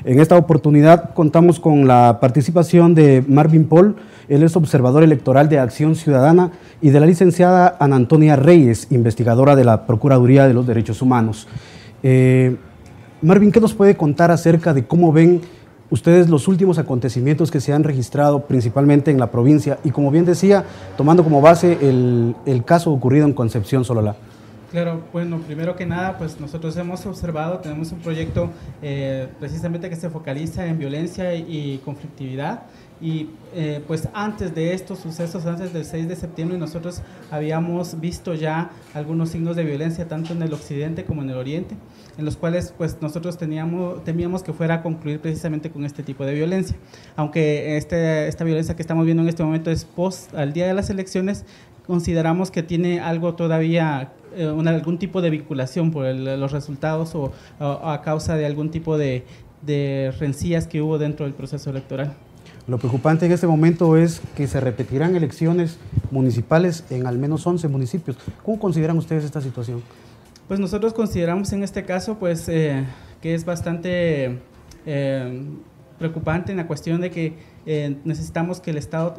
En esta oportunidad contamos con la participación de Marvin Paul, él es observador electoral de Acción Ciudadana, y de la licenciada Ana Antonia Reyes, investigadora de la Procuraduría de los Derechos Humanos. Marvin, ¿qué nos puede contar acerca de cómo ven ustedes los últimos acontecimientos que se han registrado principalmente en la provincia y, como bien decía, tomando como base el caso ocurrido en Concepción, Sololá? Claro, bueno, primero que nada, pues nosotros hemos observado, tenemos un proyecto precisamente que se focaliza en violencia y conflictividad. Y pues antes de estos sucesos, antes del 6 de septiembre, nosotros habíamos visto ya algunos signos de violencia tanto en el occidente como en el oriente, en los cuales pues nosotros temíamos que fuera a concluir precisamente con este tipo de violencia. Aunque esta violencia que estamos viendo en este momento es post al día de las elecciones, consideramos que tiene algo todavía, algún tipo de vinculación por los resultados o a causa de algún tipo de rencillas que hubo dentro del proceso electoral. Lo preocupante en este momento es que se repetirán elecciones municipales en al menos 11 municipios. ¿Cómo consideran ustedes esta situación? Pues nosotros consideramos en este caso pues, que es bastante preocupante en la cuestión de que necesitamos que el Estado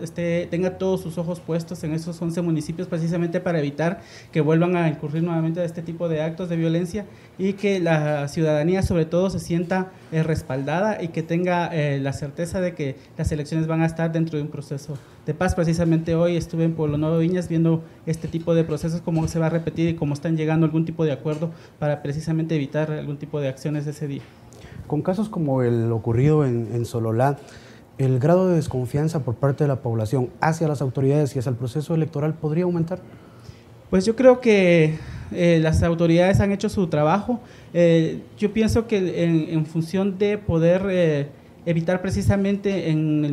tenga todos sus ojos puestos en esos 11 municipios precisamente para evitar que vuelvan a incurrir nuevamente a este tipo de actos de violencia y que la ciudadanía sobre todo se sienta respaldada y que tenga la certeza de que las elecciones van a estar dentro de un proceso de paz. Precisamente hoy estuve en Pueblo Nuevo Viñas viendo este tipo de procesos, cómo se va a repetir y cómo están llegando a algún tipo de acuerdo para precisamente evitar algún tipo de acciones de ese día. Con casos como el ocurrido en Sololá, ¿el grado de desconfianza por parte de la población hacia las autoridades y hacia el proceso electoral podría aumentar? Pues yo creo que las autoridades han hecho su trabajo. Yo pienso que en función de poder evitar precisamente en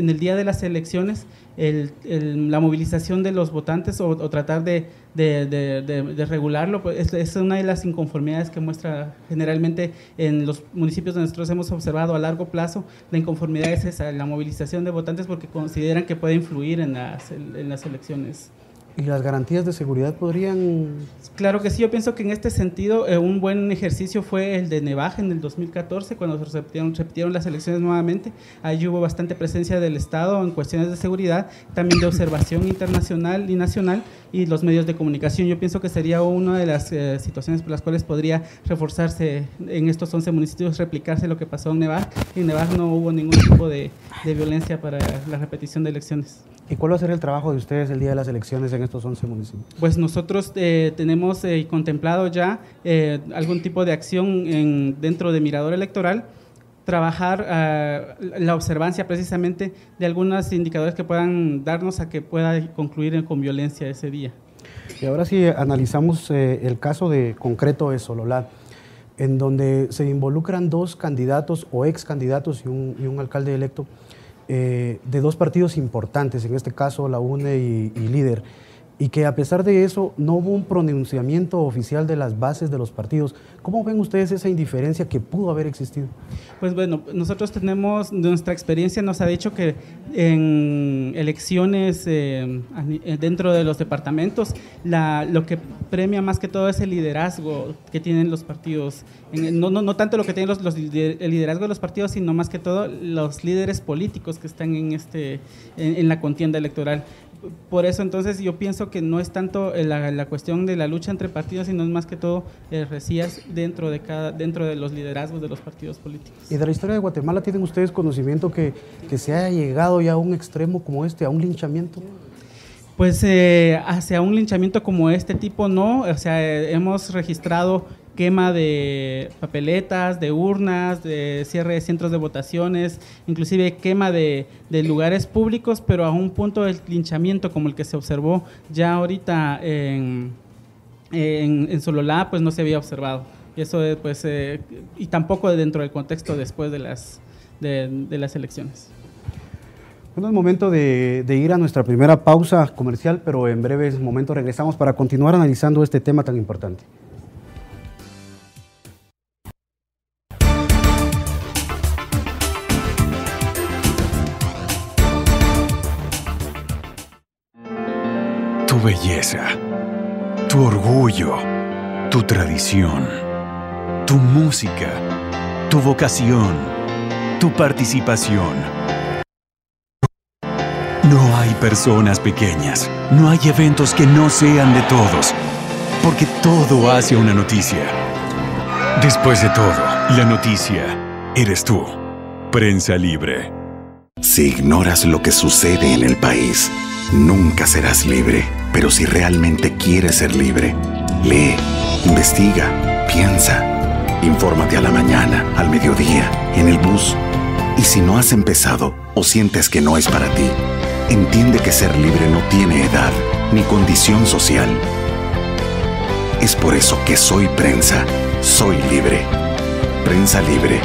el día de las elecciones la movilización de los votantes o tratar de regularlo, pues es una de las inconformidades que muestra generalmente en los municipios donde nosotros hemos observado a largo plazo. La inconformidad es esa, la movilización de votantes, porque consideran que puede influir en las elecciones. ¿Y las garantías de seguridad podrían...? Claro que sí, yo pienso que en este sentido un buen ejercicio fue el de Nevaj en el 2014, cuando se repitieron las elecciones nuevamente. Ahí hubo bastante presencia del Estado en cuestiones de seguridad, también de observación internacional y nacional, y los medios de comunicación. Yo pienso que sería una de las situaciones por las cuales podría reforzarse en estos 11 municipios, replicarse lo que pasó en Nevaj. En Nevaj no hubo ningún tipo de violencia para la repetición de elecciones. ¿Y cuál va a ser el trabajo de ustedes el día de las elecciones en estos 11 municipios? Pues nosotros tenemos contemplado ya algún tipo de acción dentro de Mirador Electoral, trabajar la observancia precisamente de algunos indicadores que puedan darnos a que pueda concluir con violencia ese día. Y ahora sí analizamos el caso concreto de Sololá, en donde se involucran dos candidatos o ex candidatos y un alcalde electo de dos partidos importantes, en este caso la UNE y Líder, y que a pesar de eso no hubo un pronunciamiento oficial de las bases de los partidos. ¿Cómo ven ustedes esa indiferencia que pudo haber existido? Pues bueno, nosotros tenemos, nuestra experiencia nos ha dicho que en elecciones dentro de los departamentos, lo que premia más que todo es el liderazgo que tienen los partidos. No tanto lo que tienen el liderazgo de los partidos, sino más que todo los líderes políticos que están en la contienda electoral. Por eso entonces yo pienso que no es tanto la cuestión de la lucha entre partidos, sino es más que todo rencillas dentro de los liderazgos de los partidos políticos. ¿Y de la historia de Guatemala tienen ustedes conocimiento que se haya llegado ya a un extremo como este, a un linchamiento? Pues hacia un linchamiento como este tipo no, o sea, hemos registrado quema de papeletas, de urnas, de cierre de centros de votaciones, inclusive quema de lugares públicos, pero a un punto del linchamiento como el que se observó ya ahorita en Sololá, pues no se había observado. Y eso pues y tampoco dentro del contexto después de las elecciones. Bueno, es momento de ir a nuestra primera pausa comercial, pero en breves momentos regresamos para continuar analizando este tema tan importante. Tu belleza, tu orgullo, tu tradición, tu música, tu vocación, tu participación. No hay personas pequeñas, no hay eventos que no sean de todos, porque todo hace una noticia. Después de todo, la noticia eres tú. Prensa Libre. Si ignoras lo que sucede en el país, nunca serás libre. Pero si realmente quieres ser libre, lee, investiga, piensa. Infórmate a la mañana, al mediodía, en el bus. Y si no has empezado o sientes que no es para ti, entiende que ser libre no tiene edad ni condición social. Es por eso que soy prensa, soy libre. Prensa Libre,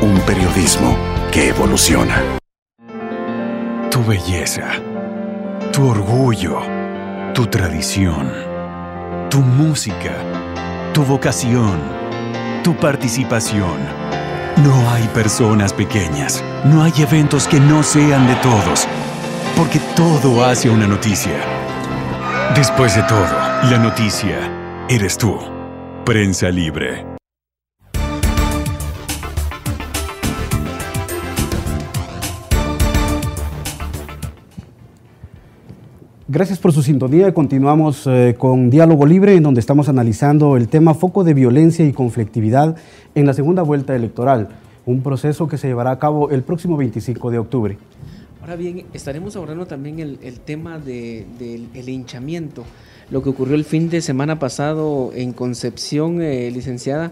un periodismo que evoluciona. Tu belleza, tu orgullo, tu tradición, tu música, tu vocación, tu participación. No hay personas pequeñas, no hay eventos que no sean de todos, porque todo hace una noticia. Después de todo, la noticia eres tú. Prensa Libre. Gracias por su sintonía. Continuamos con Diálogo Libre, en donde estamos analizando el tema foco de violencia y conflictividad en la segunda vuelta electoral, un proceso que se llevará a cabo el próximo 25 de octubre. Ahora bien, estaremos abordando también el tema del linchamiento, lo que ocurrió el fin de semana pasado en Concepción, licenciada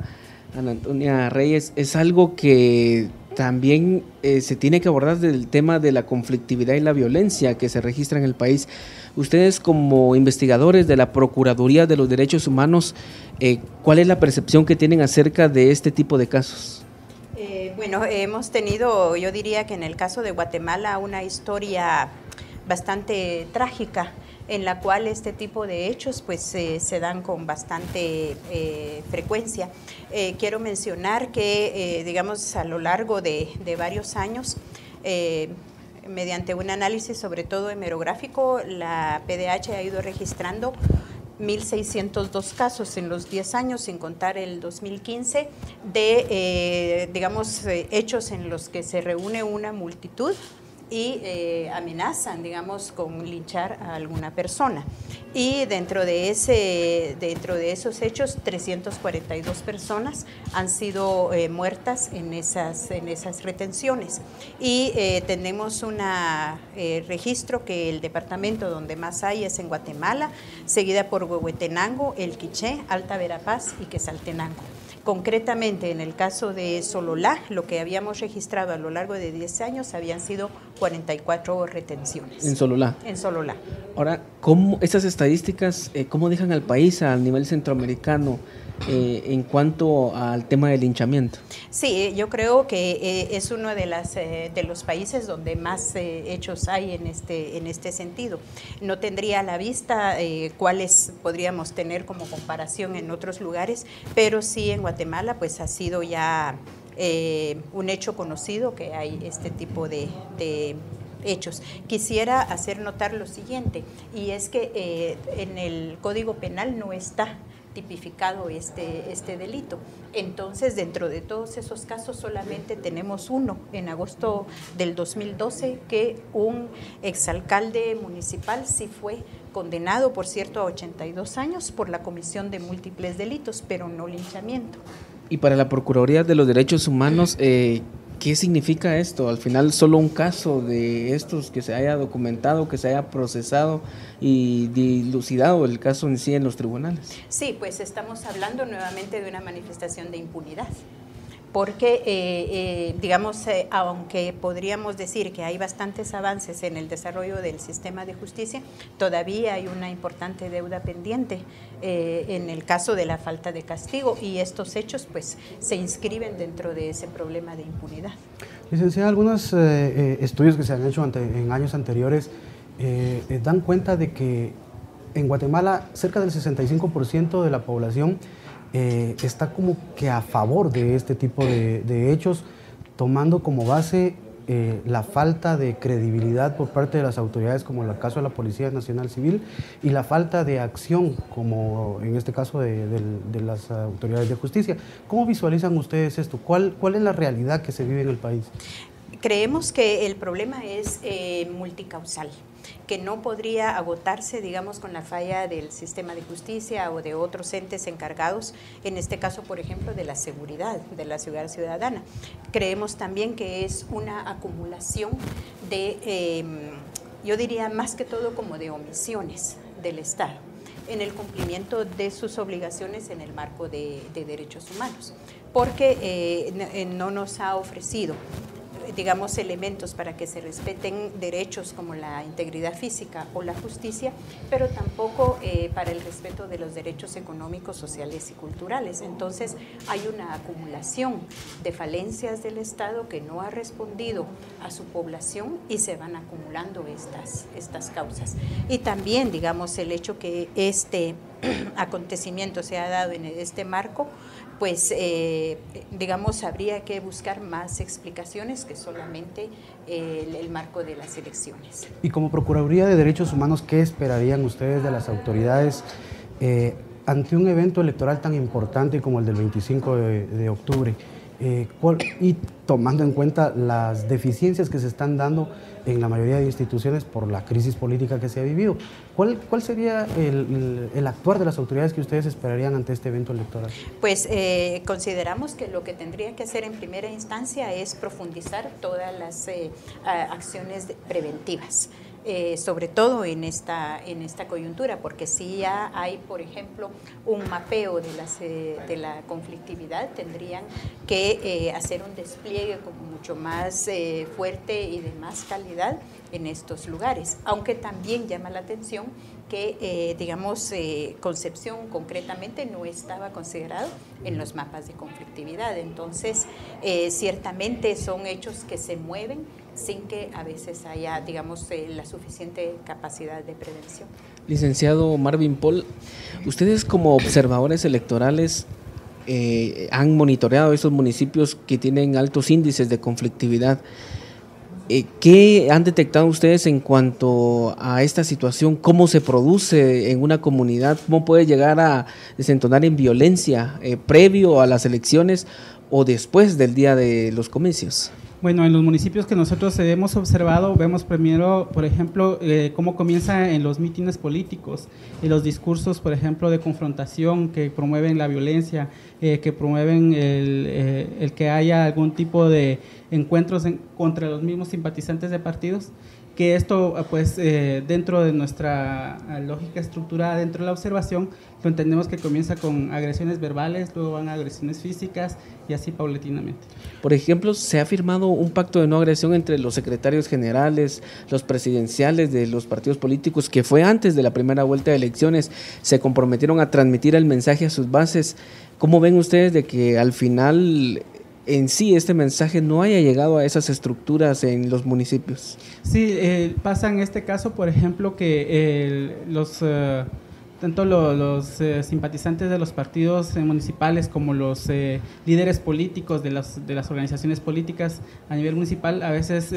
Ana Antonia Reyes, es algo que también se tiene que abordar del tema de la conflictividad y la violencia que se registra en el país. Ustedes, como investigadores de la Procuraduría de los Derechos Humanos, ¿cuál es la percepción que tienen acerca de este tipo de casos? Bueno, hemos tenido, yo diría que en el caso de Guatemala, una historia bastante trágica, en la cual este tipo de hechos pues se dan con bastante frecuencia. Quiero mencionar que, digamos, a lo largo de varios años, mediante un análisis sobre todo hemerográfico, la PDH ha ido registrando 1.602 casos en los 10 años, sin contar el 2015, de, digamos, hechos en los que se reúne una multitud y amenazan, digamos, con linchar a alguna persona. Y dentro de esos hechos, 342 personas han sido muertas en esas retenciones. Y tenemos un registro que el departamento donde más hay es en Guatemala, seguida por Huehuetenango, El Quiché, Alta Verapaz y Quetzaltenango. Concretamente, en el caso de Sololá, lo que habíamos registrado a lo largo de 10 años habían sido 44 retenciones. ¿En Sololá? En Sololá. Ahora, estas estadísticas, ¿cómo dejan al país a nivel centroamericano en cuanto al tema del linchamiento? Sí, yo creo que es uno de los países donde más hechos hay en este sentido. No tendría a la vista cuáles podríamos tener como comparación en otros lugares, pero sí en Guatemala pues ha sido ya un hecho conocido que hay este tipo de hechos. Quisiera hacer notar lo siguiente, y es que en el Código Penal no está tipificado este delito. Entonces, dentro de todos esos casos, solamente tenemos uno en agosto del 2012, que un exalcalde municipal sí fue condenado, por cierto, a 82 años por la comisión de múltiples delitos, pero no linchamiento. Y para la Procuraduría de los Derechos Humanos, ¿qué significa esto? Al final, solo un caso de estos que se haya documentado, que se haya procesado y dilucidado el caso en sí en los tribunales. Sí, pues estamos hablando nuevamente de una manifestación de impunidad, porque, digamos, aunque podríamos decir que hay bastantes avances en el desarrollo del sistema de justicia, todavía hay una importante deuda pendiente en el caso de la falta de castigo, y estos hechos pues se inscriben dentro de ese problema de impunidad. Licenciada, algunos estudios que se han hecho en años anteriores dan cuenta de que en Guatemala cerca del 65% de la población está como que a favor de este tipo de hechos, tomando como base la falta de credibilidad por parte de las autoridades, como en el caso de la Policía Nacional Civil, y la falta de acción, como en este caso de las autoridades de justicia. ¿Cómo visualizan ustedes esto? ¿Cuál es la realidad que se vive en el país? Creemos que el problema es multicausal, que no podría agotarse, digamos, con la falla del sistema de justicia o de otros entes encargados, en este caso, por ejemplo, de la seguridad de la seguridad ciudadana. Creemos también que es una acumulación de, yo diría más que todo como de omisiones del Estado en el cumplimiento de sus obligaciones en el marco de derechos humanos, porque no nos ha ofrecido, digamos, elementos para que se respeten derechos como la integridad física o la justicia, pero tampoco para el respeto de los derechos económicos, sociales y culturales. Entonces hay una acumulación de falencias del Estado que no ha respondido a su población y se van acumulando estas causas. Y también, digamos, el hecho que este acontecimiento se ha dado en este marco, pues digamos, habría que buscar más explicaciones que solamente el marco de las elecciones. Y como Procuraduría de Derechos Humanos, ¿qué esperarían ustedes de las autoridades ante un evento electoral tan importante como el del 25 de octubre? Y tomando en cuenta las deficiencias que se están dando en la mayoría de instituciones por la crisis política que se ha vivido, ¿cuál sería el actuar de las autoridades que ustedes esperarían ante este evento electoral? Pues consideramos que lo que tendría que hacer en primera instancia es profundizar todas las acciones preventivas. Sobre todo en esta coyuntura, porque si ya hay, por ejemplo, un mapeo de la conflictividad, tendrían que hacer un despliegue como mucho más fuerte y de más calidad en estos lugares, aunque también llama la atención que, digamos, Concepción concretamente no estaba considerado en los mapas de conflictividad. Entonces, ciertamente son hechos que se mueven sin que a veces haya, digamos, la suficiente capacidad de prevención. Licenciado Marvin Paul, ustedes como observadores electorales han monitoreado esos municipios que tienen altos índices de conflictividad. ¿Qué han detectado ustedes en cuanto a esta situación? ¿Cómo se produce en una comunidad? ¿Cómo puede llegar a desentonar en violencia previo a las elecciones o después del día de los comicios? Bueno, en los municipios que nosotros hemos observado, vemos primero, por ejemplo, cómo comienza en los mítines políticos y los discursos, por ejemplo, de confrontación que promueven la violencia, que promueven el que haya algún tipo de encuentros contra los mismos simpatizantes de partidos, que esto, pues, dentro de nuestra lógica estructurada, dentro de la observación, lo entendemos que comienza con agresiones verbales, luego van a agresiones físicas y así paulatinamente. Por ejemplo, se ha firmado un pacto de no agresión entre los secretarios generales, los presidenciales de los partidos políticos, que fue antes de la primera vuelta de elecciones, se comprometieron a transmitir el mensaje a sus bases. ¿Cómo ven ustedes de que al final en sí este mensaje no haya llegado a esas estructuras en los municipios? Sí, pasa en este caso, por ejemplo, que tanto los simpatizantes de los partidos municipales como los líderes políticos de las organizaciones políticas a nivel municipal a veces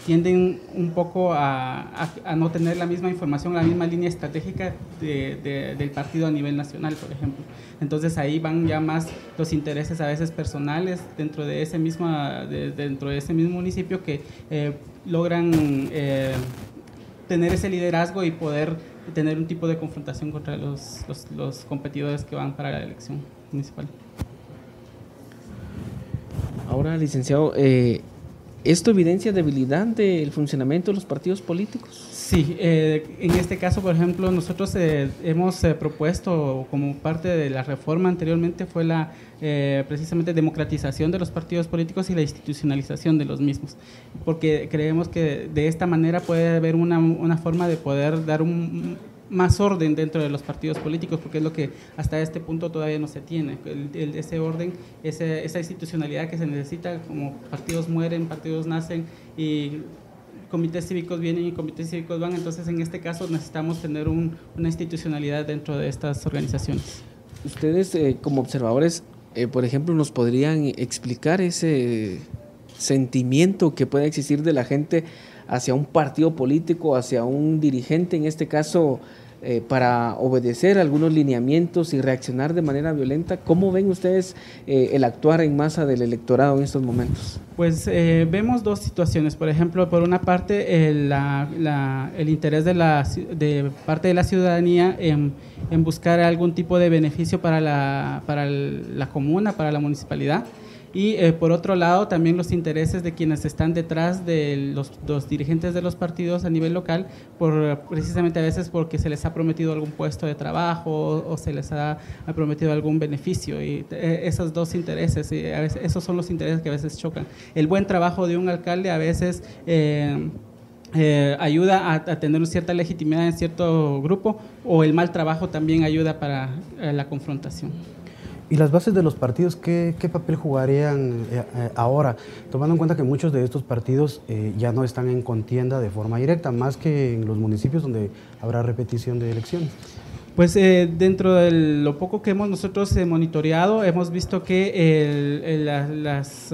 tienden un poco a no tener la misma información, la misma línea estratégica del partido a nivel nacional, por ejemplo. Entonces ahí van ya más los intereses a veces personales dentro de ese mismo municipio que logran tener ese liderazgo y poder tener un tipo de confrontación contra los competidores que van para la elección municipal. Ahora, licenciado, ¿esto evidencia debilidad del funcionamiento de los partidos políticos? Sí, en este caso, por ejemplo, nosotros hemos propuesto como parte de la reforma anteriormente fue la precisamente democratización de los partidos políticos y la institucionalización de los mismos, porque creemos que de esta manera puede haber una forma de poder dar más orden dentro de los partidos políticos, porque es lo que hasta este punto todavía no se tiene, ese orden, esa institucionalidad que se necesita. Como partidos mueren, partidos nacen y comités cívicos vienen y comités cívicos van. Entonces, en este caso necesitamos tener una institucionalidad dentro de estas organizaciones. Ustedes como observadores, por ejemplo, ¿nos podrían explicar ese sentimiento que puede existir de la gente hacia un partido político, hacia un dirigente, en este caso, para obedecer algunos lineamientos y reaccionar de manera violenta. ¿Cómo ven ustedes el actuar en masa del electorado en estos momentos? Pues vemos dos situaciones. Por ejemplo, por una parte, el interés de parte de la ciudadanía en buscar algún tipo de beneficio para la comuna, para la municipalidad. Y por otro lado, también los intereses de quienes están detrás de los dirigentes de los partidos a nivel local, precisamente a veces porque se les ha prometido algún puesto de trabajo o se les ha prometido algún beneficio. Y esos dos intereses, a veces, esos son los intereses que a veces chocan. El buen trabajo de un alcalde a veces ayuda a tener cierta legitimidad en cierto grupo, o el mal trabajo también ayuda para la confrontación. ¿Y las bases de los partidos qué papel jugarían ahora, tomando en cuenta que muchos de estos partidos ya no están en contienda de forma directa, más que en los municipios donde habrá repetición de elecciones? Pues dentro de lo poco que hemos nosotros monitoreado, hemos visto que las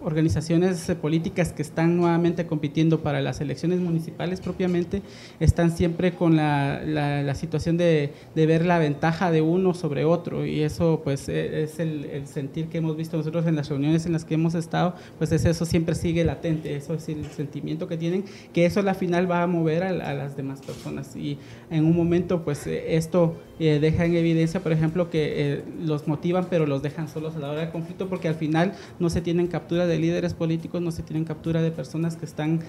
organizaciones políticas que están nuevamente compitiendo para las elecciones municipales propiamente, están siempre con la situación de ver la ventaja de uno sobre otro, y eso pues es el sentir que hemos visto nosotros en las reuniones en las que hemos estado, pues eso siempre sigue latente, eso es el sentimiento que tienen, que eso a la final va a mover a las demás personas, y en un momento pues esto deja en evidencia, por ejemplo, que los motivan pero los dejan solos a la hora del conflicto, porque al final no se tienen captura de líderes políticos, no se tienen captura de personas que están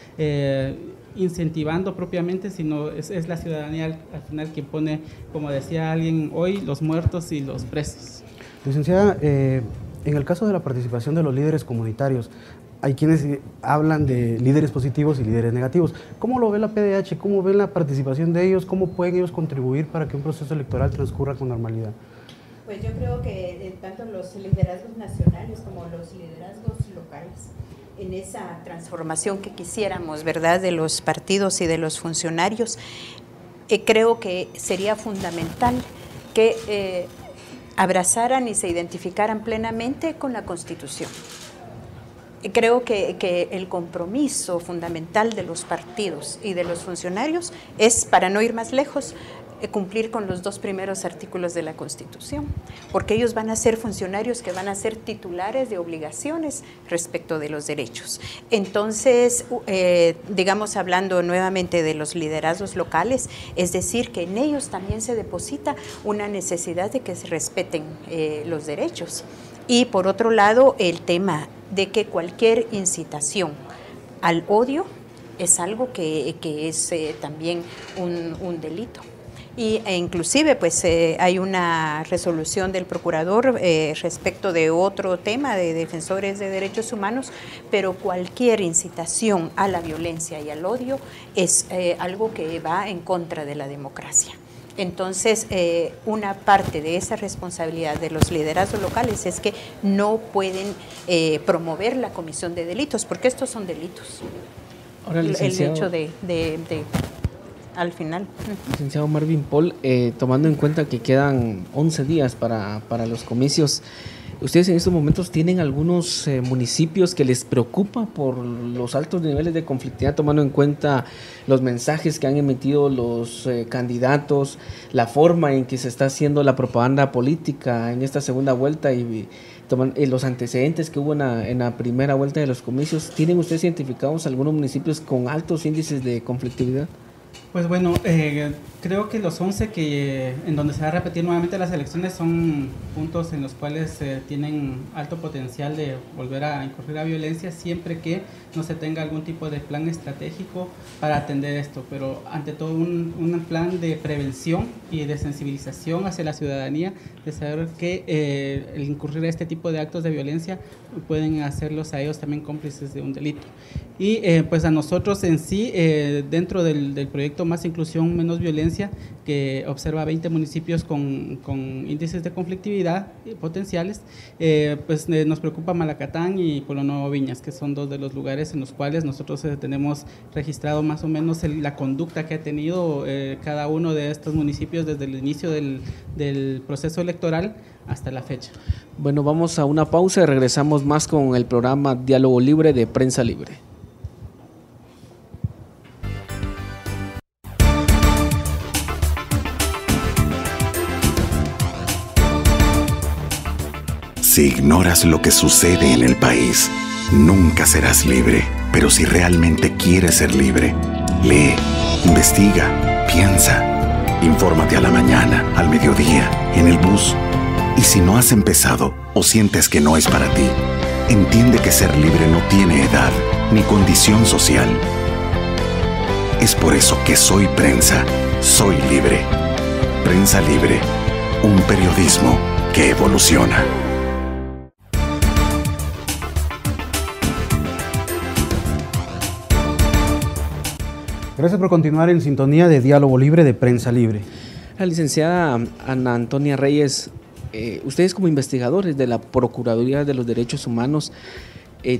incentivando propiamente, sino es la ciudadanía al final quien pone, como decía alguien hoy, los muertos y los presos. Licenciada, en el caso de la participación de los líderes comunitarios, hay quienes hablan de líderes positivos y líderes negativos. ¿Cómo lo ve la PDH? ¿Cómo ven la participación de ellos? ¿Cómo pueden ellos contribuir para que un proceso electoral transcurra con normalidad? Pues yo creo que tanto los liderazgos nacionales como los liderazgos locales, en esa transformación que quisiéramos, ¿verdad?, de los partidos y de los funcionarios, creo que sería fundamental que abrazaran y se identificaran plenamente con la Constitución. Creo que el compromiso fundamental de los partidos y de los funcionarios es, para no ir más lejos, cumplir con los 2 primeros artículos de la Constitución, porque ellos van a ser funcionarios que van a ser titulares de obligaciones respecto de los derechos. Entonces, digamos, hablando nuevamente de los liderazgos locales, es decir, que en ellos también se deposita una necesidad de que se respeten los derechos. Y por otro lado, el tema de que cualquier incitación al odio es algo que es también un delito. E inclusive pues hay una resolución del procurador respecto de otro tema de defensores de derechos humanos, pero cualquier incitación a la violencia y al odio es algo que va en contra de la democracia. Entonces, una parte de esa responsabilidad de los liderazgos locales es que no pueden promover la comisión de delitos, porque estos son delitos. Ahora, el hecho de al final. Licenciado Marvin Paul, tomando en cuenta que quedan 11 días para los comicios, ¿ustedes en estos momentos tienen algunos municipios que les preocupa por los altos niveles de conflictividad, tomando en cuenta los mensajes que han emitido los candidatos, la forma en que se está haciendo la propaganda política en esta segunda vuelta y los antecedentes que hubo en la primera vuelta de los comicios? ¿Tienen ustedes identificados algunos municipios con altos índices de conflictividad? Pues bueno, creo que los 11 en donde se va a repetir nuevamente las elecciones son puntos en los cuales tienen alto potencial de volver a incurrir a violencia, siempre que no se tenga algún tipo de plan estratégico para atender esto, pero ante todo un plan de prevención y de sensibilización hacia la ciudadanía, de saber que el incurrir a este tipo de actos de violencia pueden hacerlos a ellos también cómplices de un delito. Y pues a nosotros en sí, dentro del proyecto proyecto Más Inclusión, Menos Violencia, que observa 20 municipios con índices de conflictividad potenciales, pues nos preocupa Malacatán y Pueblo Nuevo Viñas, que son dos de los lugares en los cuales nosotros tenemos registrado más o menos la conducta que ha tenido cada uno de estos municipios desde el inicio del proceso electoral hasta la fecha. Bueno, vamos a una pausa y regresamos más con el programa Diálogo Libre de Prensa Libre. Si ignoras lo que sucede en el país, nunca serás libre. Pero si realmente quieres ser libre, lee, investiga, piensa. Infórmate a la mañana, al mediodía, en el bus. Y si no has empezado o sientes que no es para ti, entiende que ser libre no tiene edad ni condición social. Es por eso que soy prensa, soy libre. Prensa Libre, un periodismo que evoluciona. Gracias por continuar en sintonía de Diálogo Libre de Prensa Libre. La licenciada Ana Antonia Reyes, ustedes como investigadores de la Procuraduría de los Derechos Humanos,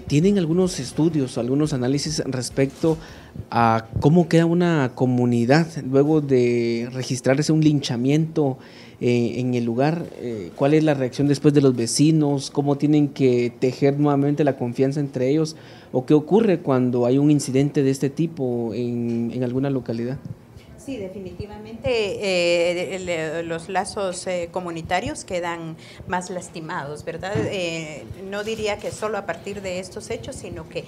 ¿tienen algunos estudios, algunos análisis respecto a cómo queda una comunidad luego de registrarse un linchamiento en el lugar? ¿Cuál es la reacción después de los vecinos? ¿Cómo tienen que tejer nuevamente la confianza entre ellos? ¿O qué ocurre cuando hay un incidente de este tipo en alguna localidad? Sí, definitivamente los lazos comunitarios quedan más lastimados, ¿verdad? No diría que solo a partir de estos hechos, sino que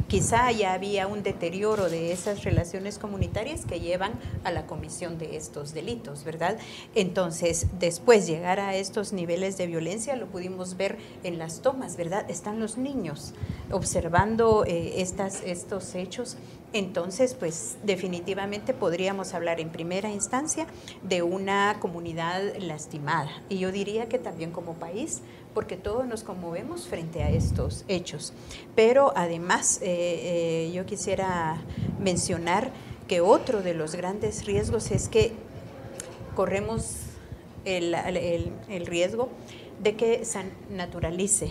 quizá ya había un deterioro de esas relaciones comunitarias que llevan a la comisión de estos delitos, ¿verdad? Entonces, después llegar a estos niveles de violencia, lo pudimos ver en las tomas, ¿verdad? Están los niños observando estos hechos. Entonces, pues definitivamente podríamos hablar en primera instancia de una comunidad lastimada. Y yo diría que también como país, porque todos nos conmovemos frente a estos hechos. Pero además, yo quisiera mencionar que otro de los grandes riesgos es que corremos el riesgo de que se naturalice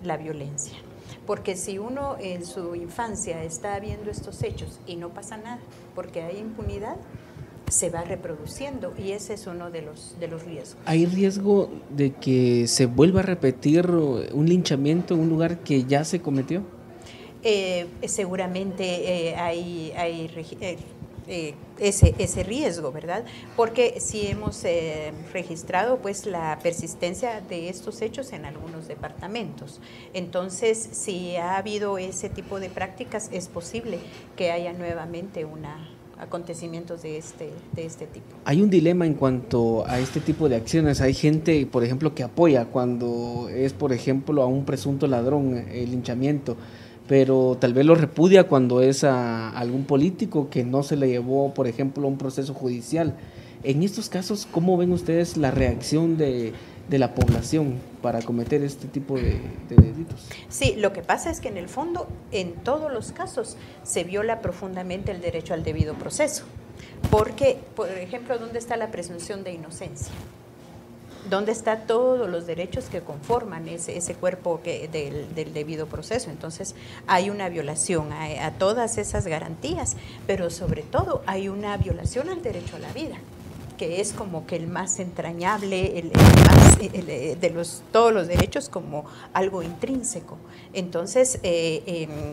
la violencia. Porque si uno en su infancia está viendo estos hechos y no pasa nada, porque hay impunidad, se va reproduciendo y ese es uno de los riesgos. ¿Hay riesgo de que se vuelva a repetir un linchamiento en un lugar que ya se cometió? Seguramente hay ese riesgo, ¿verdad? Porque sí hemos registrado pues la persistencia de estos hechos en algunos departamentos. Entonces, si ha habido ese tipo de prácticas, es posible que haya nuevamente acontecimientos de este tipo. Hay un dilema en cuanto a este tipo de acciones. Hay gente, por ejemplo, que apoya cuando es, por ejemplo, a un presunto ladrón el linchamiento, pero tal vez lo repudia cuando es a algún político que no se le llevó, por ejemplo, a un proceso judicial. En estos casos, ¿cómo ven ustedes la reacción de la población para cometer este tipo de delitos? Sí, lo que pasa es que en el fondo, en todos los casos, se viola profundamente el derecho al debido proceso. Porque, por ejemplo, ¿dónde está la presunción de inocencia? ¿Dónde están todos los derechos que conforman ese cuerpo del debido proceso? Entonces, hay una violación a todas esas garantías, pero sobre todo hay una violación al derecho a la vida, que es como que el más entrañable, todos los derechos como algo intrínseco. Entonces,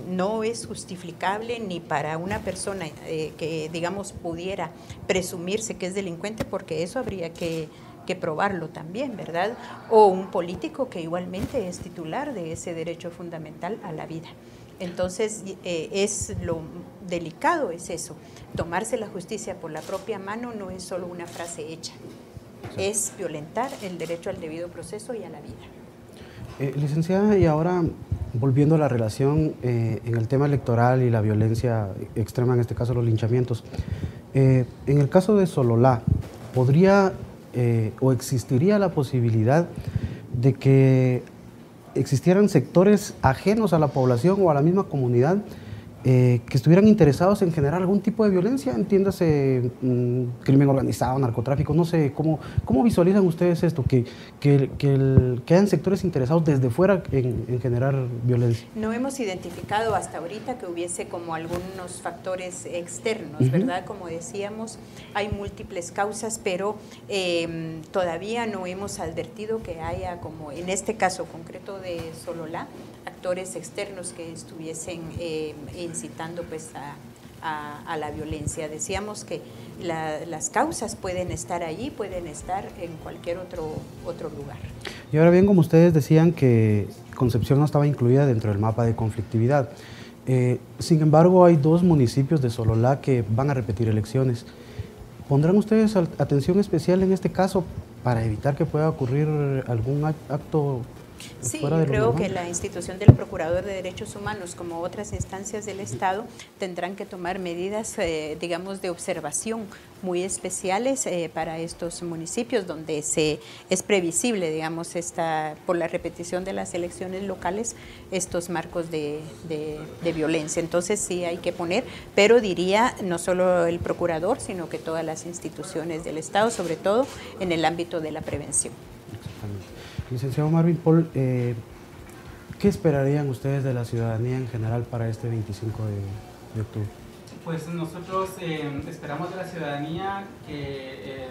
no es justificable ni para una persona que, digamos, pudiera presumirse que es delincuente, porque eso habría que probarlo también, ¿verdad? O un político que igualmente es titular de ese derecho fundamental a la vida. Entonces, es lo delicado es eso, tomarse la justicia por la propia mano no es solo una frase hecha, es violentar el derecho al debido proceso y a la vida. Licenciada, y ahora volviendo a la relación en el tema electoral y la violencia extrema, en este caso los linchamientos, en el caso de Sololá, ¿podría o existiría la posibilidad de que existieran sectores ajenos a la población o a la misma comunidad que estuvieran interesados en generar algún tipo de violencia, entiéndase crimen organizado, narcotráfico, no sé, ¿cómo visualizan ustedes esto? Que hayan sectores interesados desde fuera en generar violencia. No hemos identificado hasta ahorita que hubiese como algunos factores externos, ¿verdad? Como decíamos, hay múltiples causas, pero todavía no hemos advertido que haya, como en este caso concreto de Sololá, actores externos que estuviesen incitando pues a la violencia. Decíamos que las causas pueden estar allí, pueden estar en cualquier otro lugar. Y ahora bien, como ustedes decían que Concepción no estaba incluida dentro del mapa de conflictividad, sin embargo hay 2 municipios de Sololá que van a repetir elecciones. ¿Pondrán ustedes atención especial en este caso para evitar que pueda ocurrir algún acto? Sí, yo creo que la institución del Procurador de Derechos Humanos, como otras instancias del Estado, tendrán que tomar medidas, digamos, de observación muy especiales para estos municipios donde es previsible, digamos, por la repetición de las elecciones locales, estos marcos de violencia. Entonces sí hay que poner, pero diría no solo el Procurador, sino que todas las instituciones del Estado, sobre todo en el ámbito de la prevención. Exactamente. Licenciado Marvin Pol, ¿qué esperarían ustedes de la ciudadanía en general para este 25 de octubre? Pues nosotros esperamos de la ciudadanía que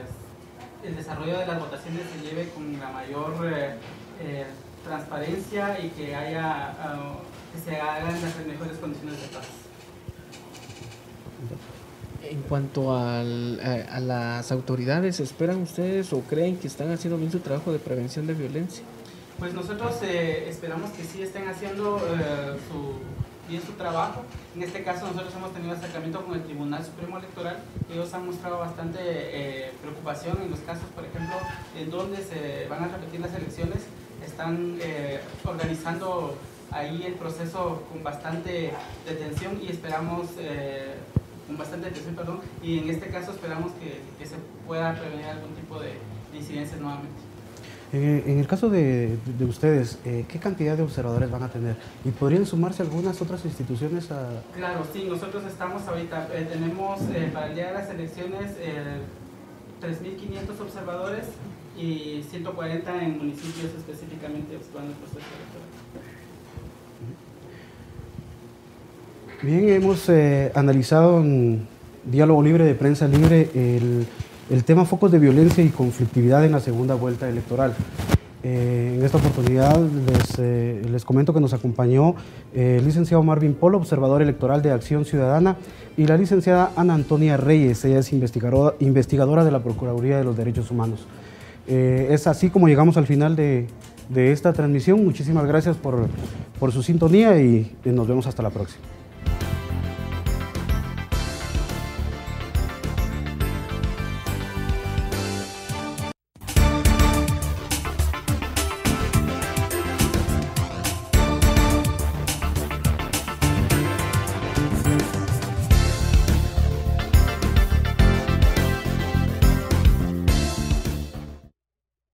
el desarrollo de las votaciones se lleve con la mayor transparencia y que se hagan las mejores condiciones de paz. En cuanto a las autoridades, ¿esperan ustedes o creen que están haciendo bien su trabajo de prevención de violencia? Pues nosotros esperamos que sí estén haciendo bien su trabajo. En este caso nosotros hemos tenido acercamiento con el Tribunal Supremo Electoral. Ellos han mostrado bastante preocupación en los casos, por ejemplo, en donde se van a repetir las elecciones. Están organizando ahí el proceso con bastante detención y esperamos... y en este caso esperamos que se pueda prevenir algún tipo de incidencias nuevamente. En el caso de ustedes, ¿qué cantidad de observadores van a tener? ¿Y podrían sumarse algunas otras instituciones a...? Claro, sí, nosotros estamos ahorita, tenemos para el día de las elecciones 3.500 observadores y 140 en municipios específicamente observando el proceso electoral. Bien, hemos analizado en Diálogo Libre de Prensa Libre el tema focos de violencia y conflictividad en la segunda vuelta electoral. En esta oportunidad les comento que nos acompañó el licenciado Marvin Pol, observador electoral de Acción Ciudadana, y la licenciada Ana Antonia Reyes, ella es investigadora de la Procuraduría de los Derechos Humanos. Es así como llegamos al final de esta transmisión. Muchísimas gracias por su sintonía y nos vemos hasta la próxima.